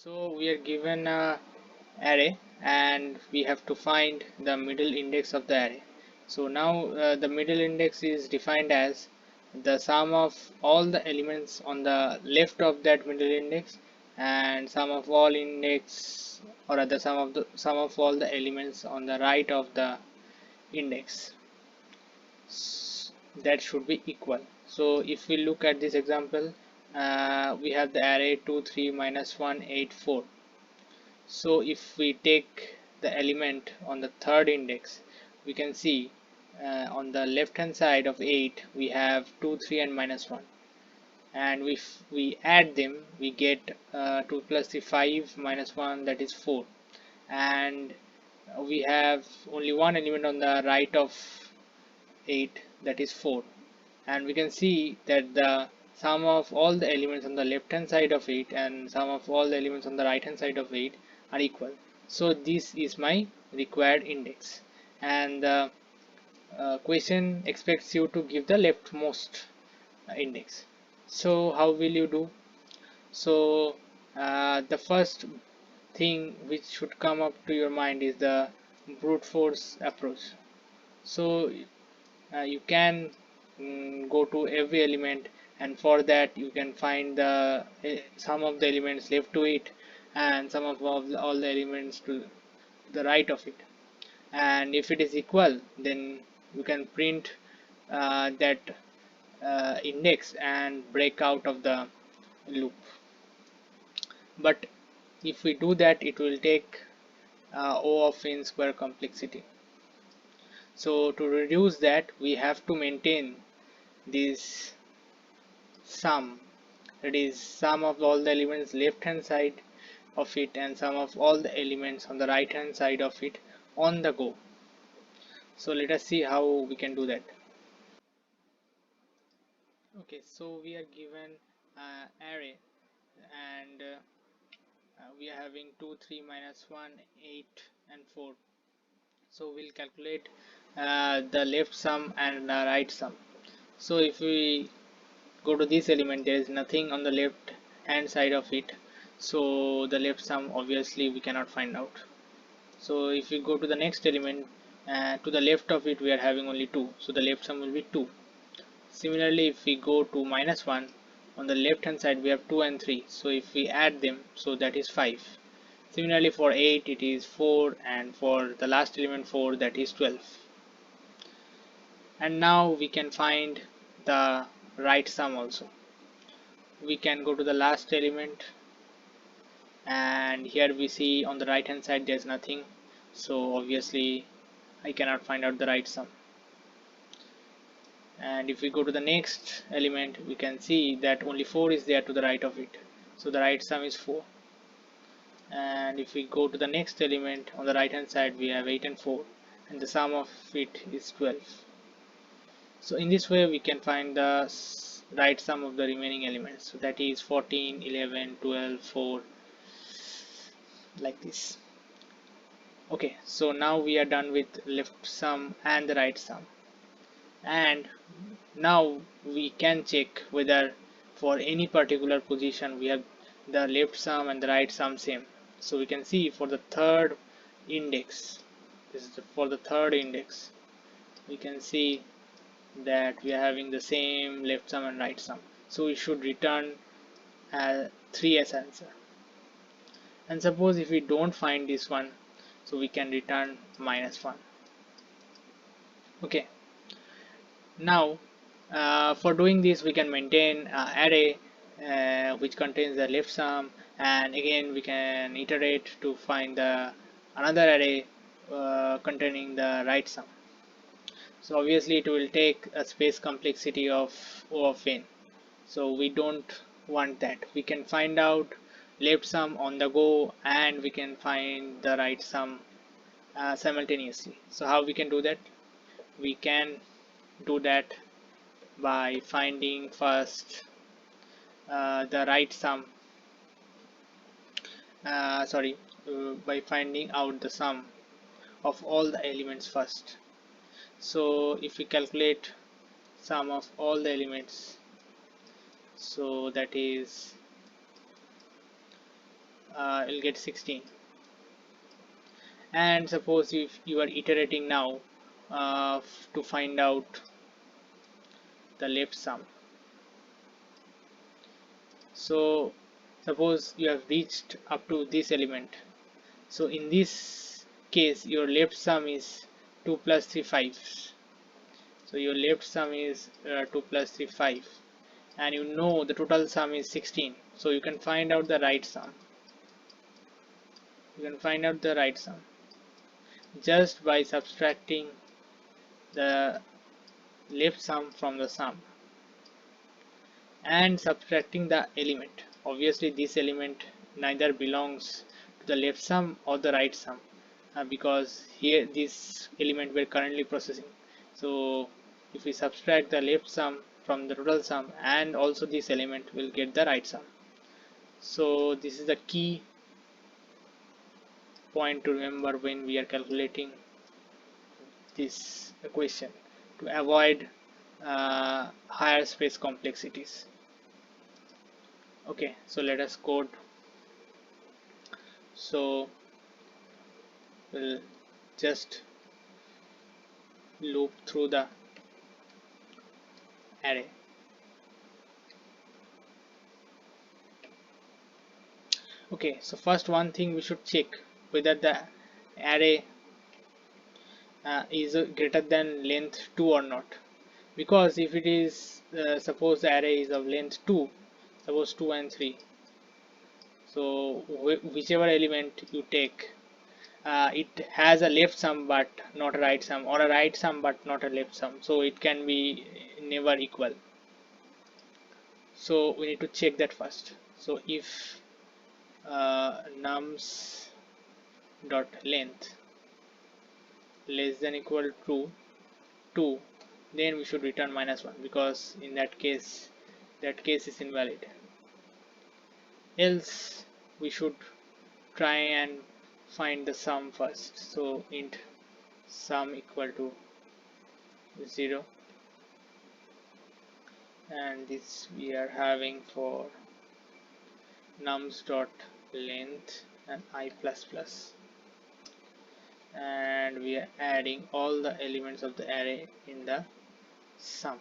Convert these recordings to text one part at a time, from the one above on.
So we are given a array and we have to find the middle index of the array. So now the middle index is defined as the sum of all the elements on the left of that middle index and sum of all index, or rather sum of all the elements on the right of the index. That should be equal. So if we look at this example, we have the array 2 3 minus 1 8 4. So if we take the element on the third index, we can see on the left hand side of 8 we have 2 3 and minus 1, and if we add them we get 2 plus 3 5 minus 1, that is 4, and we have only one element on the right of 8, that is 4, and we can see that the sum of all the elements on the left hand side of 8 and sum of all the elements on the right hand side of 8 are equal. So this is my required index, and the question expects you to give the leftmost index. So how will you do? So the first thing which should come up to your mind is the brute force approach. So you can go to every element, and for that you can find the sum of the elements left to it and sum of all the elements to the right of it, and if it is equal then you can print that index and break out of the loop. But if we do that, it will take O of n square complexity. So to reduce that, we have to maintain this sum, that is sum of all the elements left hand side of it and sum of all the elements on the right hand side of it on the go. So let us see how we can do that. Okay, so we are given array, and we are having 2 3 minus 1 8 and 4. So we'll calculate the left sum and the right sum. So if we go to this element, there is nothing on the left hand side of it, so the left sum obviously we cannot find out. So if we go to the next element, to the left of it we are having only 2, so the left sum will be 2. Similarly, if we go to minus 1, on the left hand side we have 2 and 3, so if we add them, so that is 5. Similarly for 8 it is 4, and for the last element 4, that is 12. And now we can find the right sum also. We can go to the last element, and here we see on the right hand side there's nothing, so obviously I cannot find out the right sum. And if we go to the next element, we can see that only 4 is there to the right of it, so the right sum is 4. And if we go to the next element, on the right hand side we have 8 and 4, and the sum of it is 12. So in this way we can find the right sum of the remaining elements, so that is 14 11 12 4, like this. Okay, so now we are done with left sum and the right sum, and now we can check whether for any particular position we have the left sum and the right sum same. So we can see for the third index, this is for the third index, we can see that we are having the same left sum and right sum, so we should return 3 as answer. And suppose if we don't find this one, so we can return -1. Okay, now for doing this we can maintain array which contains the left sum, and again we can iterate to find the another array containing the right sum. So obviously it will take a space complexity of O of n, so we don't want that. We can find out left sum on the go, and we can find the right sum simultaneously. So how we can do that? We can do that by finding first the right sum, by finding out the sum of all the elements first. So if we calculate sum of all the elements, so that is you'll get 16. And suppose if you are iterating now to find out the left sum. So suppose you have reached up to this element. So in this case your left sum is 2 plus 3 5. So your left sum is 2 plus 3 5, and you know the total sum is 16. So you can find out the right sum. You can find out the right sum just by subtracting the left sum from the sum and subtracting the element. Obviously this element neither belongs to the left sum or the right sum because here this element we're currently processing. So if we subtract the left sum from the total sum and also this element, will get the right sum. So this is the key point to remember when we are calculating this equation to avoid higher space complexities. Okay, so let us code. So we'll just loop through the array. Okay, so first one thing we should check whether the array is greater than length 2 or not, because if it is suppose the array is of length 2, suppose 2 and 3, so whichever element you take, it has a left sum but not a right sum, or a right sum but not a left sum, so it can be never equal. So we need to check that first. So if nums dot length less than equal to 2, then we should return -1, because in that case is invalid. Else we should try and find the sum first. So int sum equal to 0, and this we are having for nums dot length and I plus plus, and we are adding all the elements of the array in the sum.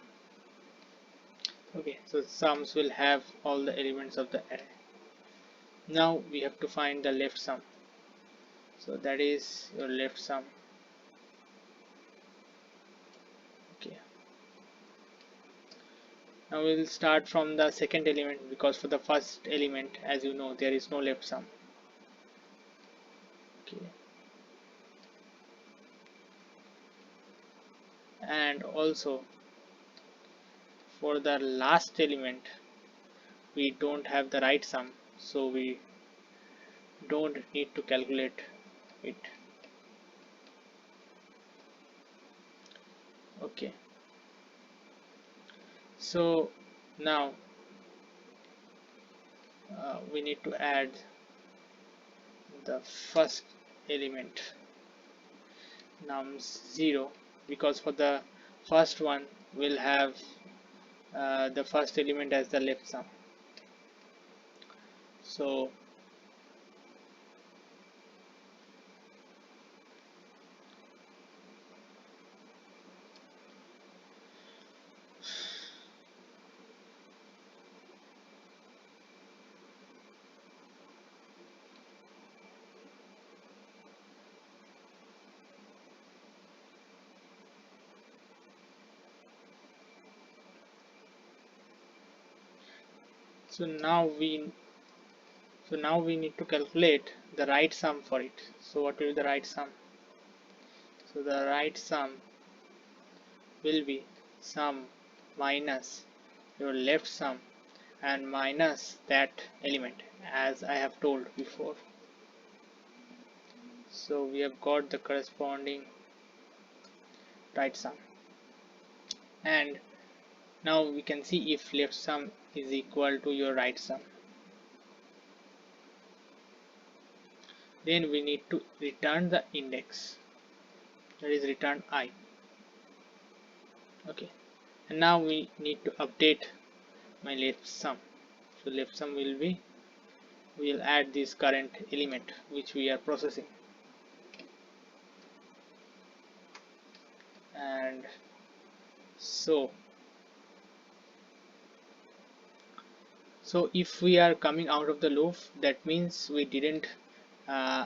Okay, so sums will have all the elements of the array. Now we have to find the left sum, so that is your left sum. Okay, now we will start from the second element, because for the first element, as you know, there is no left sum. Okay, and also for the last element we don't have the right sum, so we don't need to calculate it. Okay, so now we need to add the first element nums 0, because for the first one we'll have the first element as the left sum. So now we need to calculate the right sum for it. So what will be the right sum? So the right sum will be sum minus your left sum and minus that element, as I have told before. So we have got the corresponding right sum, and now we can see if left sum is equal to your right sum, then we need to return the index, that is return I. Okay, and now we need to update my left sum. So left sum will be we'll add this current element which we are processing. And so if we are coming out of the loop, that means we didn't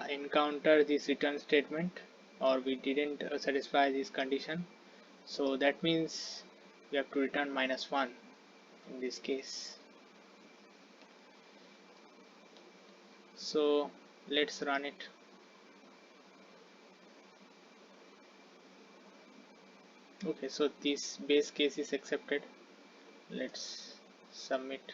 encounter this return statement, or we didn't satisfy this condition. So that means we have to return -1 in this case. So let's run it. Okay, so this base case is accepted. Let's submit.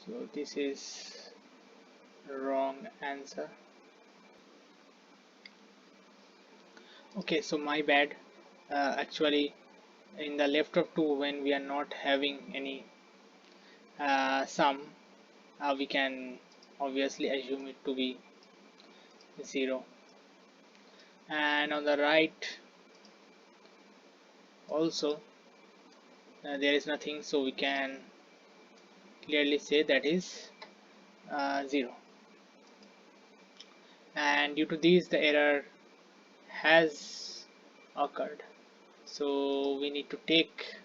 So this is wrong answer. Okay, so my bad. Actually, in the left of 2, when we are not having any sum, we can obviously assume it to be 0, and on the right also there is nothing, so we can clearly say that is 0, and due to this the error has occurred. So we need to take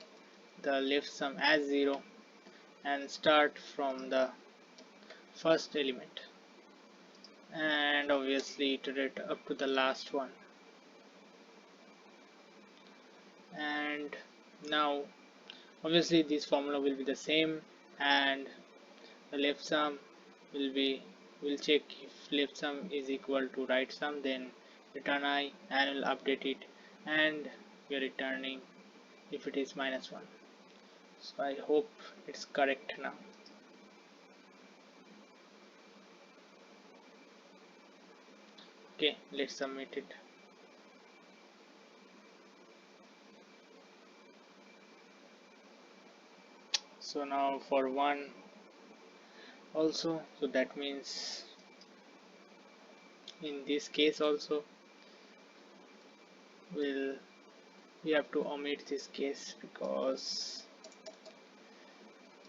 the left sum as 0 and start from the first element, and obviously iterate up to the last one. And now obviously this formula will be the same, and the left sum will check if left sum is equal to right sum, then return I, and will update it, and we are returning if it is -1. So I hope it's correct now. Okay, let's submit it. So now for 1 also, so that means in this case also we have to omit this case, because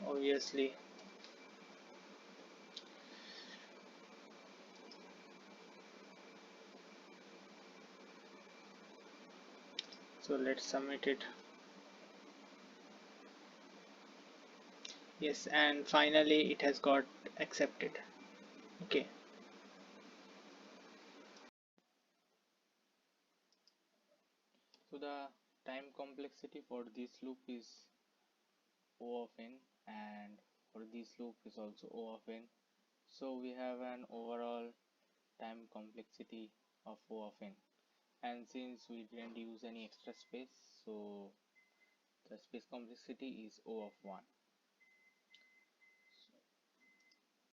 obviously so let's submit it. Yes, and finally it has got accepted. Okay, so the time complexity for this loop is O of n, and for this loop is also O of n. So we have an overall time complexity of O of n, and since we didn't use any extra space, so the space complexity is O of 1.